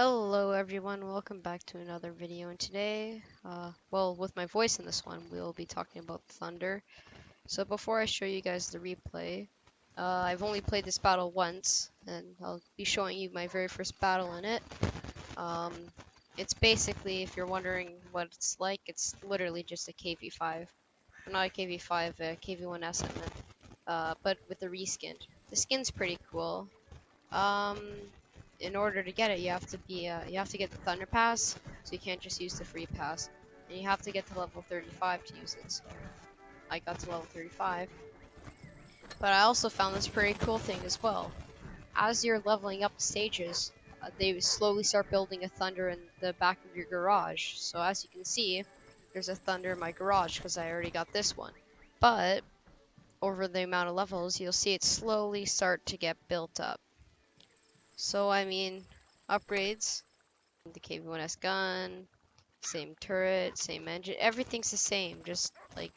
Hello everyone, welcome back to another video, and today, well, with my voice in this one, we'll be talking about Thunder. So before I show you guys the replay, I've only played this battle once, and I'll be showing you my very first battle in it. Um, it's basically, if you're wondering what it's like, it's literally just a KV5. Or not a KV5, a KV1S, but with the reskin. The skin's pretty cool. Um, in order to get it, you have to get the Thunder Pass, so you can't just use the free pass, and you have to get to level 35 to use it. So I got to level 35, but I also found this pretty cool thing as well. As you're leveling up the stages, they slowly start building a Thunder in the back of your garage. So as you can see, there's a Thunder in my garage because I already got this one. But over the amount of levels, you'll see it slowly start to get built up. So I mean, upgrades, the KV1S gun, same turret, same engine, everything's the same, just like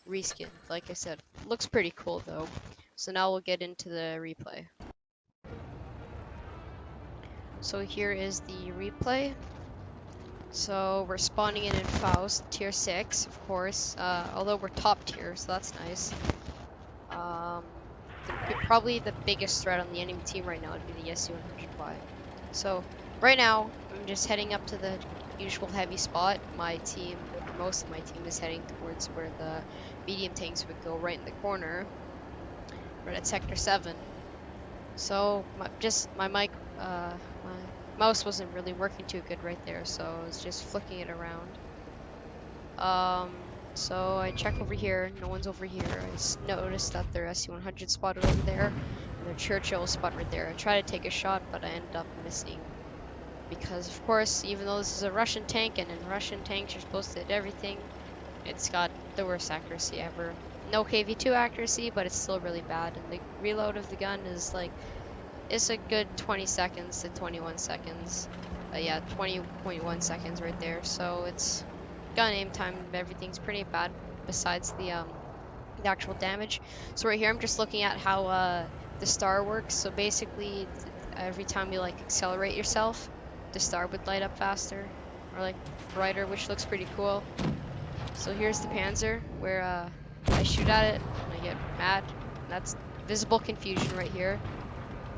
reskin. Like I said, looks pretty cool though. So now we'll get into the replay. So here is the replay. So we're spawning in Faust, tier 6, of course, although we're top tier, so that's nice. Probably the biggest threat on the enemy team right now would be the SU-100Y. So right now, I'm just heading up to the usual heavy spot. My team, or most of my team, is heading towards where the medium tanks would go, right in the corner, right at Sector 7. So my mouse wasn't really working too good right there, so I was just flicking it around. So I check over here, no one's over here. I noticed that their SU-100 spotted over there, and their Churchill spot right there. I tried to take a shot, but I ended up missing. Because, of course, even though this is a Russian tank, and in Russian tanks you're supposed to hit everything, it's got the worst accuracy ever. No KV2 accuracy, but it's still really bad, and the reload of the gun is like, it's a good 20 seconds to 21 seconds. Yeah, 20.1 seconds right there, so it's gun aim time, everything's pretty bad besides the actual damage. So right here I'm just looking at how the star works. So basically every time you like accelerate yourself, the star would light up faster or like brighter, which looks pretty cool. So here's the Panzer where I shoot at it and I get mad. That's visible confusion right here.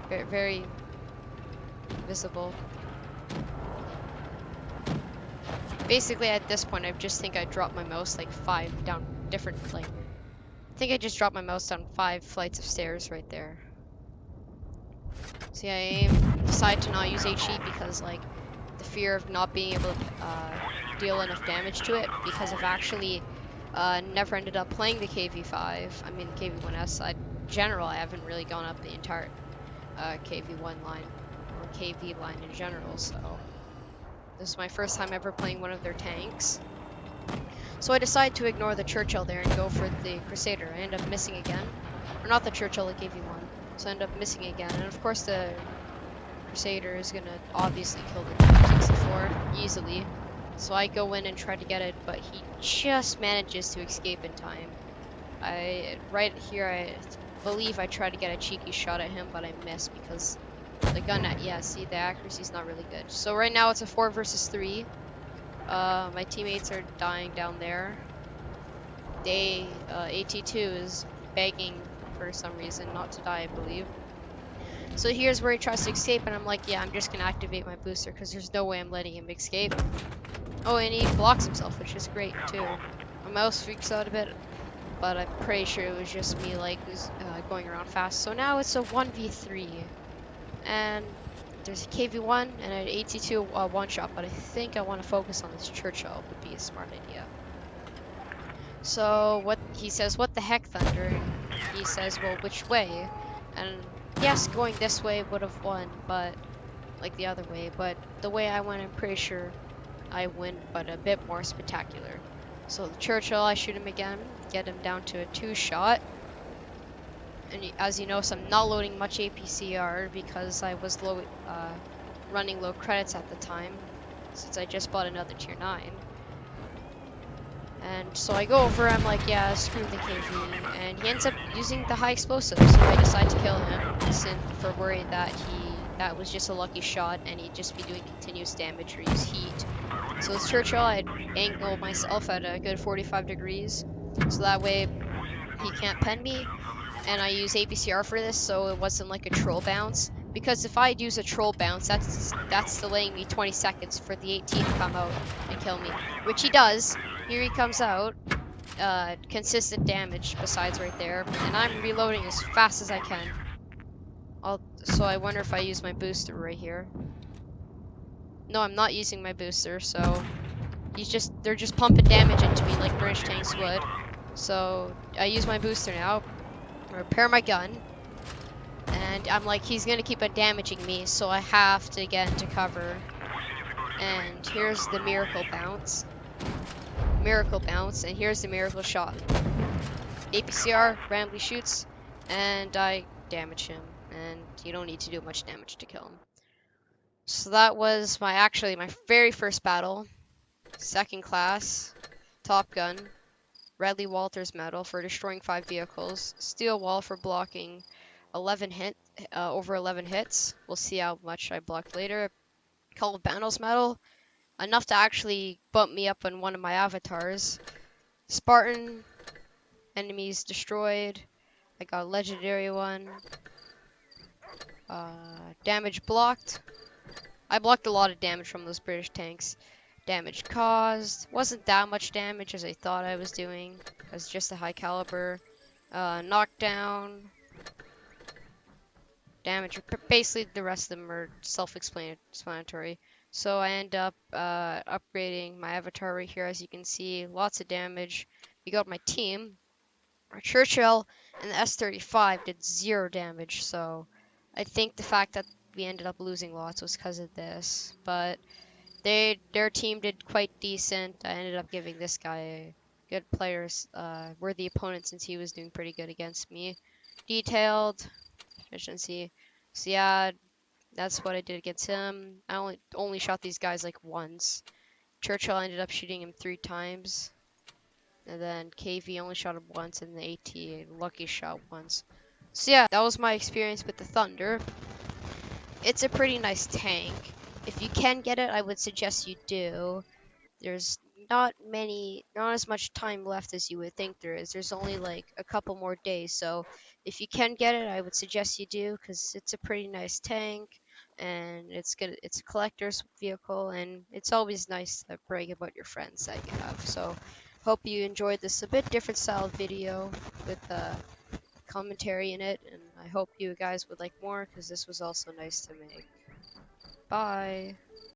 Very, very visible. Basically, at this point, I just think I dropped my mouse like 5 down different, like, I think I just dropped my mouse down 5 flights of stairs right there. See, I decide to not use HE because, like, the fear of not being able to deal enough damage to it, because I've actually never ended up playing the KV5. I mean, the KV1S. In general, I haven't really gone up the entire KV1 line, or KV line in general, so this is my first time ever playing one of their tanks. So I decide to ignore the Churchill there and go for the Crusader. I end up missing again. Or not the Churchill, the KV1. So I end up missing again. And of course the Crusader is gonna obviously kill the 64 easily. So I go in and try to get it, but he just manages to escape in time. Right here, I believe I tried to get a cheeky shot at him, but I missed because the gun, see, the accuracy's not really good. So right now it's a 4 versus 3. My teammates are dying down there. AT2 is begging for some reason not to die, I believe. So here's where he tries to escape, and I'm like, yeah, I'm just gonna activate my booster because there's no way I'm letting him escape. Oh, and he blocks himself, which is great too. My mouse freaks out a bit, but I'm pretty sure it was just me, like, going around fast. So now it's a 1v3, and there's a KV1 and an AT2 one-shot, but I think I want to focus on this Churchill would be a smart idea. So what he says, what the heck, Thunder? And he says, well, which way? And yes, going this way would have won, but like the other way, but the way I went, I'm pretty sure I win, but a bit more spectacular. So the Churchill, I shoot him again, get him down to a 2-shot. And as you notice, I'm not loading much APCR because I was running low credits at the time, since I just bought another tier 9. And so I go over, I'm like, yeah, screw the KV, and he ends up using the high explosive, so I decide to kill him, for worried that that was just a lucky shot, and he'd just be doing continuous damage or use heat. So with Churchill, I'd angle myself at a good 45 degrees, so that way he can't pen me. And I use APCR for this, so it wasn't like a troll bounce. Because if I'd use a troll bounce, that's delaying me 20 seconds for the AT to come out and kill me, which he does. Here he comes out. Consistent damage besides right there, and I'm reloading as fast as I can. So I wonder if I use my booster right here. No, I'm not using my booster, so they're just pumping damage into me like British tanks would. So I use my booster now, repair my gun, and I'm like, he's gonna keep on damaging me, so I have to get into cover. And here's the miracle bounce. And here's the miracle shot. APCR randomly shoots, and I damage him, and you don't need to do much damage to kill him. So that was my very first battle. Second class, Top Gun, Radley Walters Medal for destroying 5 vehicles, Steel Wall for blocking over 11 hits. We'll see how much I blocked later. Call of Battles Medal, enough to actually bump me up on one of my avatars. Spartan, enemies destroyed. I got a legendary one. Damage blocked. I blocked a lot of damage from those British tanks. Damage caused. Wasn't that much damage as I thought I was doing. It was just a high caliber. Knockdown. Damage. Basically, the rest of them are self-explanatory. So I end up upgrading my avatar right here, as you can see. Lots of damage. We got my team. Our Churchill and the S-35 did 0 damage, so I think the fact that we ended up losing lots was because of this. But their team did quite decent. I ended up giving this guy a good players, worthy opponent, since he was doing pretty good against me. Detailed, efficiency. So yeah, that's what I did against him. I only shot these guys like once. Churchill ended up shooting him 3 times. And then KV only shot him once, and the AT lucky shot once. So yeah, that was my experience with the Thunder. It's a pretty nice tank. If you can get it, I would suggest you do. There's not as much time left as you would think there is. There's only like a couple more days, so if you can get it, I would suggest you do, because it's a pretty nice tank, and it's a collector's vehicle, and it's always nice to brag about your friends that you have. So hope you enjoyed this a bit different style video with commentary in it, and I hope you guys would like more, because this was also nice to make. Bye.